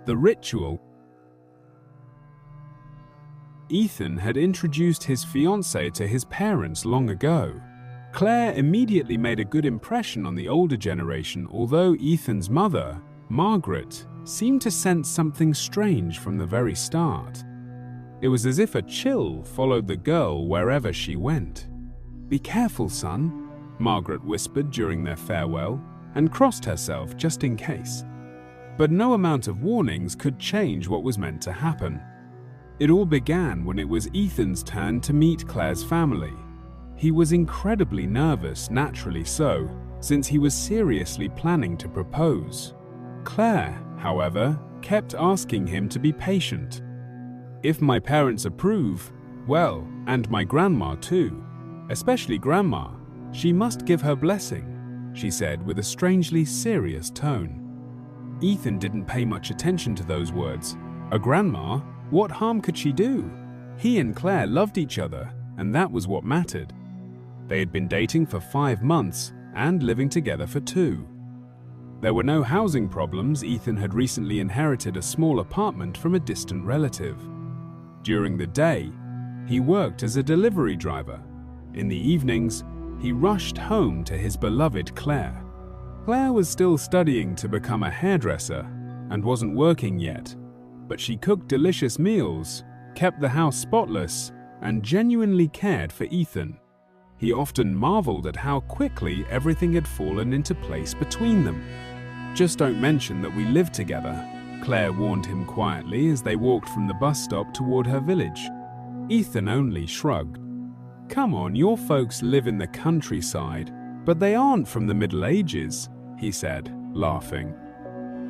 The ritual. Ethan had introduced his fiancée to his parents long ago. Claire immediately made a good impression on the older generation, although Ethan's mother, Margaret, seemed to sense something strange from the very start. It was as if a chill followed the girl wherever she went. "Be careful, son," Margaret whispered during their farewell, and crossed herself just in case. But no amount of warnings could change what was meant to happen. It all began when it was Ethan's turn to meet Claire's family. He was incredibly nervous, naturally so, since he was seriously planning to propose. Claire, however, kept asking him to be patient. "If my parents approve, well, and my grandma too, especially grandma, she must give her blessing," she said with a strangely serious tone. Ethan didn't pay much attention to those words. A grandma? What harm could she do? He and Claire loved each other, and that was what mattered. They had been dating for 5 months and living together for 2. There were no housing problems. Ethan had recently inherited a small apartment from a distant relative. During the day, he worked as a delivery driver. In the evenings, he rushed home to his beloved Claire. Claire was still studying to become a hairdresser and wasn't working yet, but she cooked delicious meals, kept the house spotless, and genuinely cared for Ethan. He often marveled at how quickly everything had fallen into place between them. "Just don't mention that we live together," Claire warned him quietly as they walked from the bus stop toward her village. Ethan only shrugged. "Come on, your folks live in the countryside, but they aren't from the Middle Ages," he said, laughing.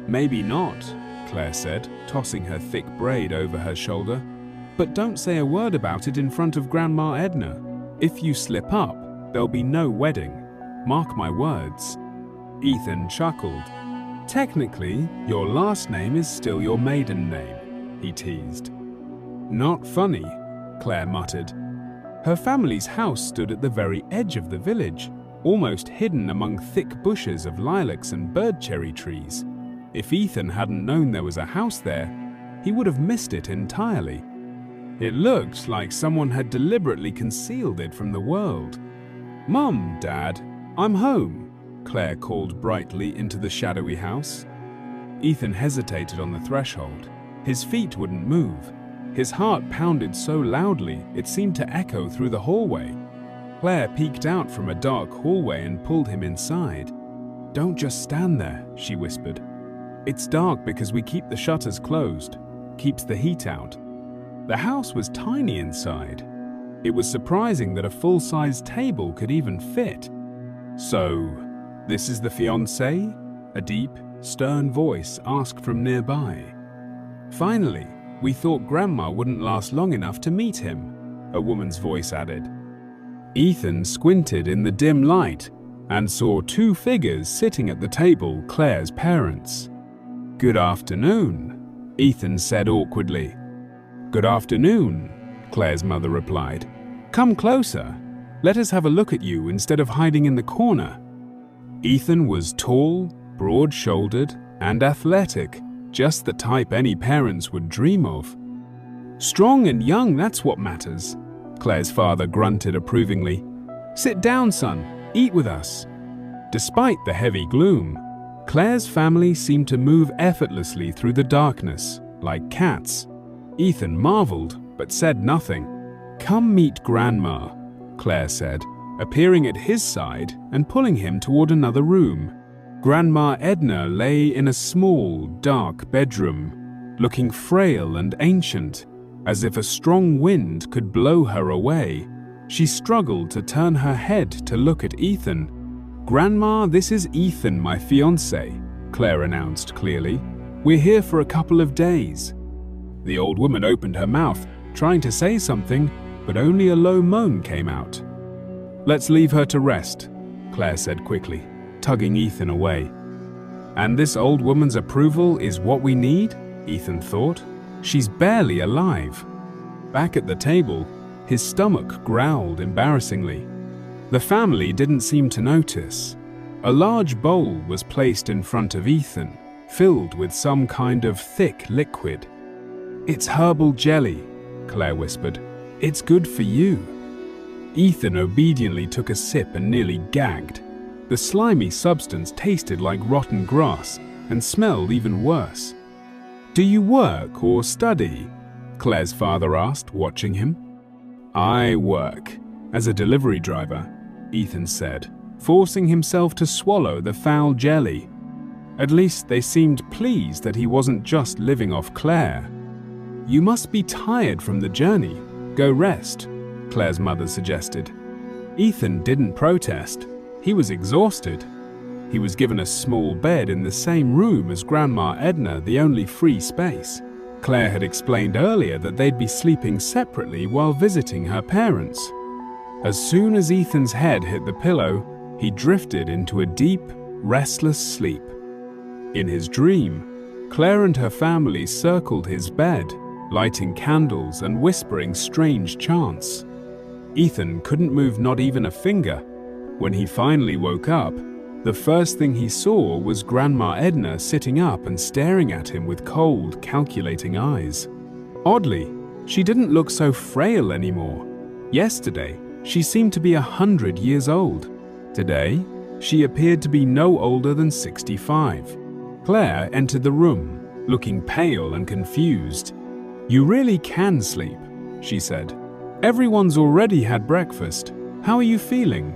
"Maybe not," Claire said, tossing her thick braid over her shoulder. "But don't say a word about it in front of Grandma Edna. If you slip up, there'll be no wedding. Mark my words." Ethan chuckled. "Technically, your last name is still your maiden name," he teased. "Not funny," Claire muttered. Her family's house stood at the very edge of the village, almost hidden among thick bushes of lilacs and bird cherry trees. If Ethan hadn't known there was a house there, he would have missed it entirely. It looked like someone had deliberately concealed it from the world. "Mum, Dad, I'm home," Claire called brightly into the shadowy house. Ethan hesitated on the threshold. His feet wouldn't move. His heart pounded so loudly it seemed to echo through the hallway. Claire peeked out from a dark hallway and pulled him inside. "Don't just stand there," she whispered. "It's dark because we keep the shutters closed. Keeps the heat out." The house was tiny inside. It was surprising that a full-size table could even fit. "So, this is the fiancé?" A deep, stern voice asked from nearby. "Finally, we thought Grandma wouldn't last long enough to meet him," a woman's voice added. Ethan squinted in the dim light and saw 2 figures sitting at the table, Claire's parents. "Good afternoon," Ethan said awkwardly. "Good afternoon," Claire's mother replied. "Come closer. Let us have a look at you instead of hiding in the corner." Ethan was tall, broad-shouldered, and athletic, just the type any parents would dream of. "Strong and young, that's what matters," Claire's father grunted approvingly. "Sit down, son. Eat with us." Despite the heavy gloom, Claire's family seemed to move effortlessly through the darkness, like cats. Ethan marveled, but said nothing. "Come meet Grandma," Claire said, appearing at his side and pulling him toward another room. Grandma Edna lay in a small, dark bedroom, looking frail and ancient, as if a strong wind could blow her away. She struggled to turn her head to look at Ethan. "Grandma, this is Ethan, my fiancé," Claire announced clearly. "We're here for a couple of days." The old woman opened her mouth, trying to say something, but only a low moan came out. "Let's leave her to rest," Claire said quickly, tugging Ethan away. "And this old woman's approval is what we need?" Ethan thought. "She's barely alive." Back at the table, his stomach growled embarrassingly. The family didn't seem to notice. A large bowl was placed in front of Ethan. filled with some kind of thick liquid. "It's herbal jelly," Claire whispered. "It's good for you." Ethan obediently took a sip and nearly gagged. The slimy substance tasted like rotten grass and smelled even worse. "Do you work or study?" Claire's father asked, watching him. "I work as a delivery driver," Ethan said, forcing himself to swallow the foul jelly. At least they seemed pleased that he wasn't just living off Claire. "You must be tired from the journey. Go rest," Claire's mother suggested. Ethan didn't protest. He was exhausted. He was given a small bed in the same room as Grandma Edna, the only free space. Claire had explained earlier that they'd be sleeping separately while visiting her parents. As soon as Ethan's head hit the pillow, he drifted into a deep, restless sleep. In his dream, Claire and her family circled his bed, lighting candles and whispering strange chants. Ethan couldn't move not even a finger. When he finally woke up, the first thing he saw was Grandma Edna sitting up and staring at him with cold, calculating eyes. Oddly, she didn't look so frail anymore. Yesterday, she seemed to be 100 years old. Today, she appeared to be no older than 65. Claire entered the room, looking pale and confused. "You really can sleep," she said. "Everyone's already had breakfast. How are you feeling?"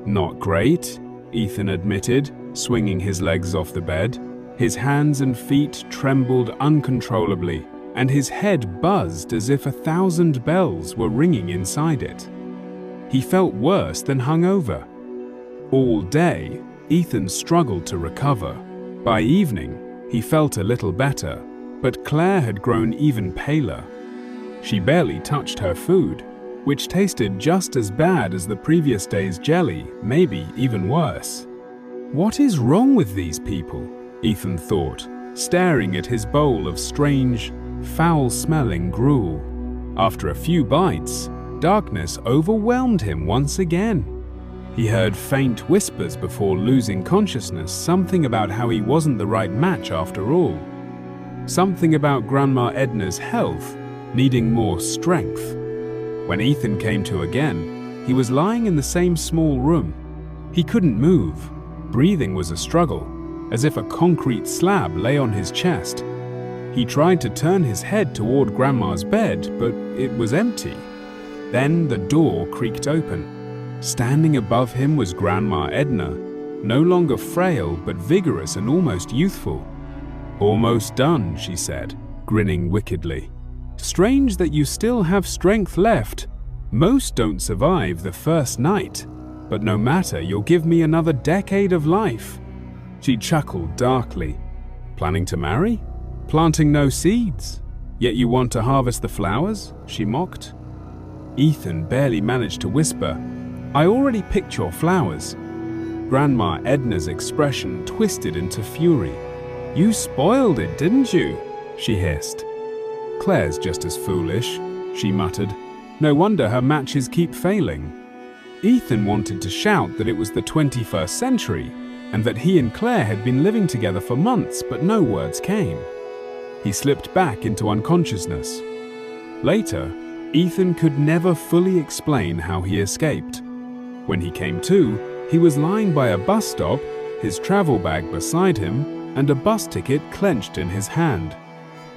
"Not great," Ethan admitted, swinging his legs off the bed. His hands and feet trembled uncontrollably, and his head buzzed as if 1,000 bells were ringing inside it. He felt worse than hungover. All day, Ethan struggled to recover. By evening, he felt a little better, but Claire had grown even paler. She barely touched her food, which tasted just as bad as the previous day's jelly, maybe even worse. What is wrong with these people? Ethan thought, staring at his bowl of strange, foul-smelling gruel. After a few bites, darkness overwhelmed him once again. He heard faint whispers before losing consciousness, something about how he wasn't the right match after all. Something about Grandma Edna's health, needing more strength. When Ethan came to again, he was lying in the same small room. He couldn't move. Breathing was a struggle, as if a concrete slab lay on his chest. He tried to turn his head toward Grandma's bed, but it was empty. Then the door creaked open. Standing above him was Grandma Edna, no longer frail but vigorous and almost youthful. "Almost done," she said, grinning wickedly. "Strange that you still have strength left. Most don't survive the first night, but no matter, you'll give me another decade of life." She chuckled darkly. "Planning to marry? Planting no seeds? Yet you want to harvest the flowers?" she mocked. Ethan barely managed to whisper, "I already picked your flowers." Grandma Edna's expression twisted into fury. "You spoiled it, didn't you?" she hissed. "Claire's just as foolish," she muttered. "No wonder her matches keep failing." Ethan wanted to shout that it was the 21st century and that he and Claire had been living together for months, but no words came. He slipped back into unconsciousness. Later, Ethan could never fully explain how he escaped. When he came to, he was lying by a bus stop, his travel bag beside him, and a bus ticket clenched in his hand.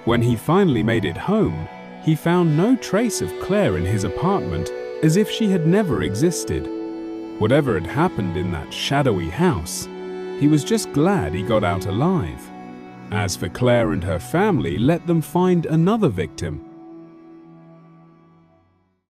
When he finally made it home, he found no trace of Claire in his apartment, as if she had never existed. Whatever had happened in that shadowy house, he was just glad he got out alive. As for Claire and her family, let them find another victim.